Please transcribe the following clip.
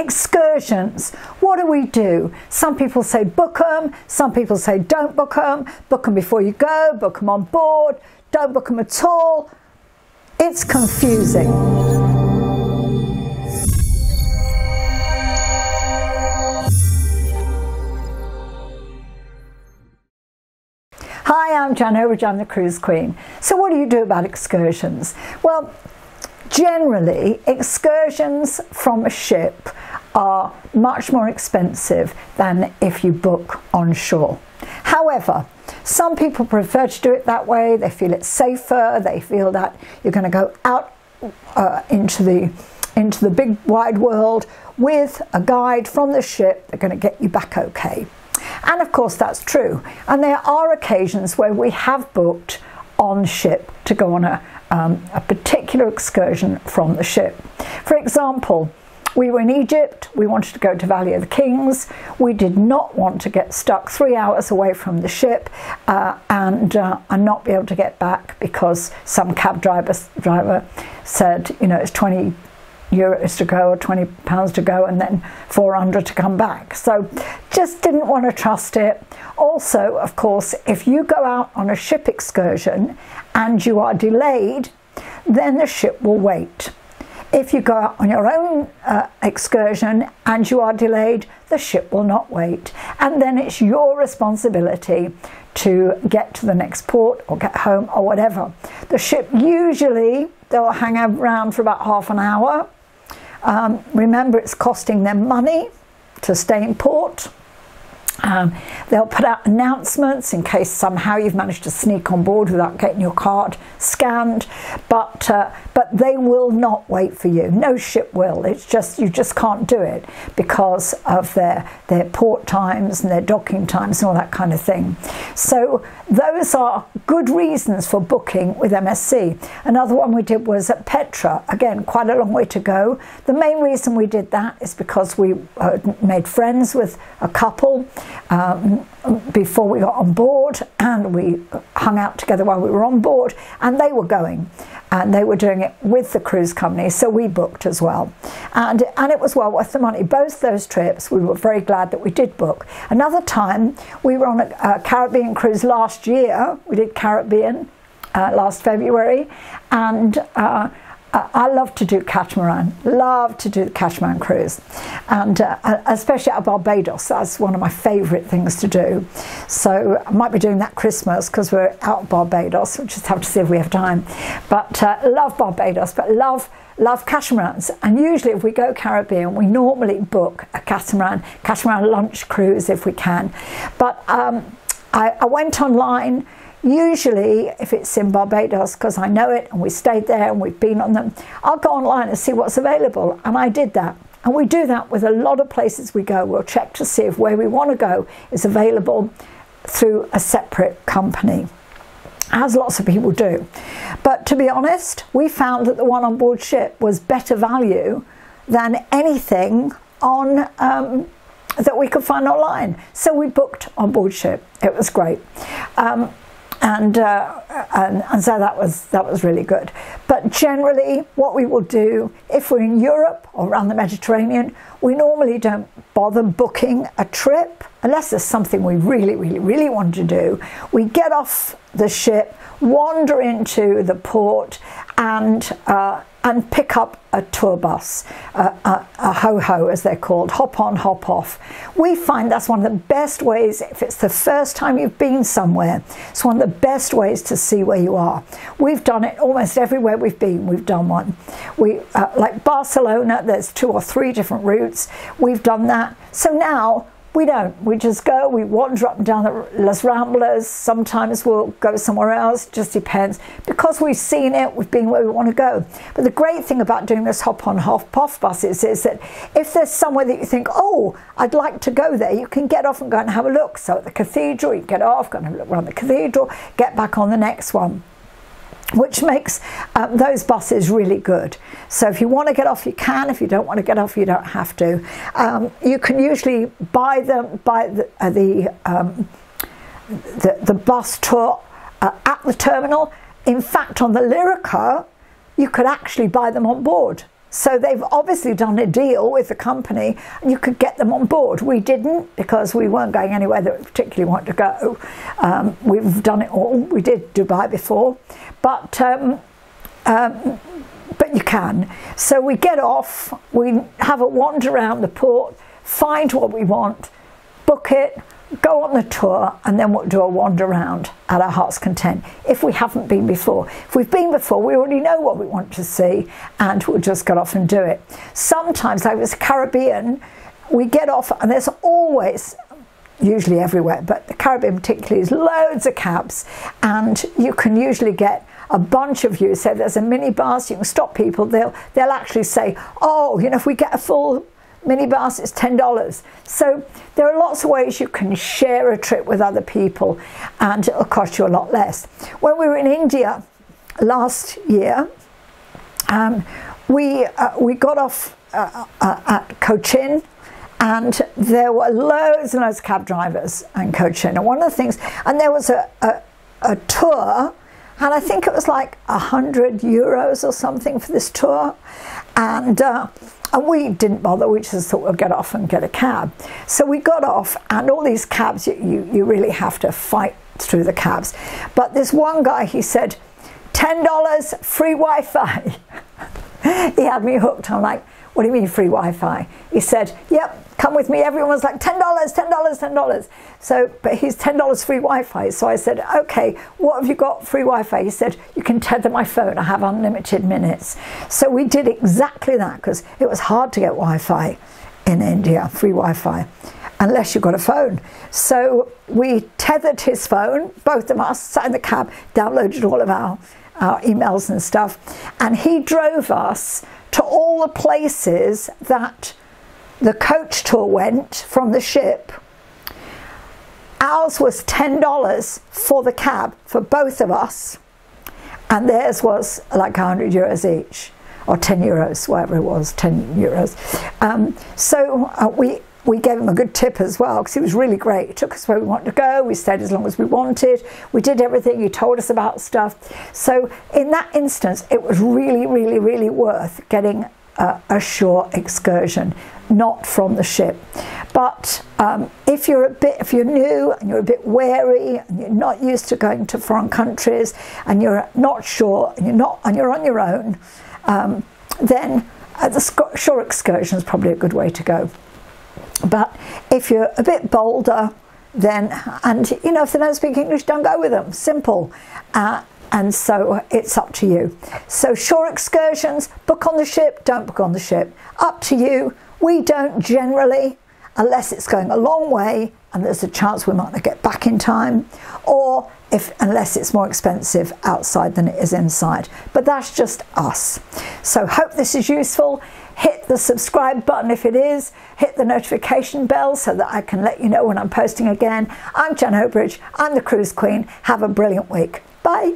Excursions. What do we do? Some people say book them, some people say don't book them before you go, book them on board, don't book them at all. It's confusing. Hi, I'm Jan Overage, I'm the Cruise Queen. So what do you do about excursions? Well, generally, excursions from a ship are much more expensive than if you book on shore. However, some people prefer to do it that way. They feel it's safer. They feel that you're going to go out into the big wide world with a guide from the ship. They're going to get you back okay. And of course that's true. And there are occasions where we have booked on ship to go on a particular excursion from the ship. For example, we were in Egypt, we wanted to go to Valley of the Kings. We did not want to get stuck 3 hours away from the ship and not be able to get back because some cab driver said, you know, it's 20 euros to go or 20 pounds to go and then 400 to come back. So just didn't want to trust it. Also, of course, if you go out on a ship excursion and you are delayed, then the ship will wait. If you go out on your own excursion and you are delayed, the ship will not wait. And then it's your responsibility to get to the next port or get home or whatever. The ship usually, they'll hang around for about half an hour. Remember, it's costing them money to stay in port. They'll put out announcements in case somehow you've managed to sneak on board without getting your card scanned, but they will not wait for you. No ship will. It's just, you just can't do it because of their port times and their docking times and all that kind of thing. So those are good reasons for booking with MSC. Another one we did was at Petra. Again, quite a long way to go. The main reason we did that is because we made friends with a couple before we got on board, and we hung out together while we were on board, and they were going and they were doing it with the cruise company, so we booked as well, and it was well worth the money. Both those trips we were very glad that we did book. Another time we were on a Caribbean cruise last year. We did Caribbean last February, and I love to do catamaran, love to do the catamaran cruise, and especially at Barbados. That's one of my favourite things to do. So I might be doing that Christmas because we're out of Barbados. We'll just have to see if we have time. But love Barbados, but love catamarans. And usually if we go Caribbean, we normally book a catamaran lunch cruise if we can. But I went online. Usually, if it's in Barbados, because I know it and we stayed there and we've been on them, I'll go online and see what's available. And I did that. And we do that with a lot of places we go. We'll check to see if where we want to go is available through a separate company, as lots of people do. But to be honest, we found that the one on board ship was better value than anything on that we could find online. So we booked on board ship. It was great. And so that was really good. But generally, what we will do if we're in Europe or around the Mediterranean, we normally don't bother booking a trip unless there's something we really want to do. We get off the ship, wander into the port, and pick up a tour bus, a ho-ho as they're called, hop on, hop off. We find that's one of the best ways, if it's the first time you've been somewhere, it's one of the best ways to see where you are. We've done it almost everywhere we've been, we've done one. Like Barcelona, there's 2 or 3 different routes, we've done that. So now, we don't. We just go, we wander up and down the Las Ramblas. Sometimes we'll go somewhere else, just depends. Because we've seen it, we've been where we want to go. But the great thing about doing this hop-on, hop-off buses is that if there's somewhere that you think, oh, I'd like to go there, you can get off and go and have a look. So at the cathedral, you get off, go and have a look around the cathedral, get back on the next one, which makes those buses really good. So if you want to get off, you can. If you don't want to get off, you don't have to. You can usually buy the bus tour at the terminal. In fact, on the Lyrica, you could actually buy them on board. So they've obviously done a deal with the company and you could get them on board. We didn't, because we weren't going anywhere that we particularly wanted to go. We've done it all. We did Dubai before, but you can. So we get off, we have a wander around the port, find what we want, book it, go on the tour, and then we'll do a wander around at our heart's content if we haven't been before. If we've been before, we already know what we want to see and we'll just get off and do it. Sometimes, like this Caribbean, we get off and there's always, usually everywhere, but the Caribbean particularly, is loads of cabs, and you can usually get a bunch of you. So there's a minibus, you can stop people, they'll actually say, oh, you know, if we get a full minibus, it's $10. So there are lots of ways you can share a trip with other people and it'll cost you a lot less. When we were in India last year, we got off at Cochin, and there were loads and loads of cab drivers in Cochin. And one of the things, and there was a tour, and I think it was like €100 or something for this tour, and we didn't bother. We just thought we'll get off and get a cab. So we got off, and all these cabs, you really have to fight through the cabs. But this one guy, he said, $10 free Wi-Fi. He had me hooked. I'm like, what do you mean free Wi-Fi? He said, yep, come with me. Everyone was like, $10, $10, $10. So, but he's $10 free Wi-Fi. So I said, okay, what have you got free Wi-Fi? He said, you can tether my phone. I have unlimited minutes. So we did exactly that, because it was hard to get Wi-Fi in India, free Wi-Fi, unless you got a phone. So we tethered his phone, both of us, sat in the cab, downloaded all of our emails and stuff, and he drove us to all the places that the coach tour went from the ship. Ours was $10 for the cab for both of us, and theirs was like €100 each, or €10, whatever it was, €10. We gave him a good tip as well, because he was really great. He took us where we wanted to go. We stayed as long as we wanted. We did everything. He told us about stuff. So in that instance, it was really, really, really worth getting a shore excursion, not from the ship. But if you're new and you're a bit wary and you're not used to going to foreign countries and you're not sure and you're on your own, then the shore excursion is probably a good way to go. But if you're a bit bolder, then, and you know, if they don't speak English, don't go with them. Simple. And so it's up to you. So shore excursions, book on the ship, don't book on the ship. Up to you. We don't generally, unless it's going a long way and there's a chance we might not get back in time, or unless it's more expensive outside than it is inside. But that's just us. So hope this is useful. Hit the subscribe button if it is. Hit the notification bell so that I can let you know when I'm posting again. I'm Jan Obridge. I'm the Cruise Queen. Have a brilliant week. Bye.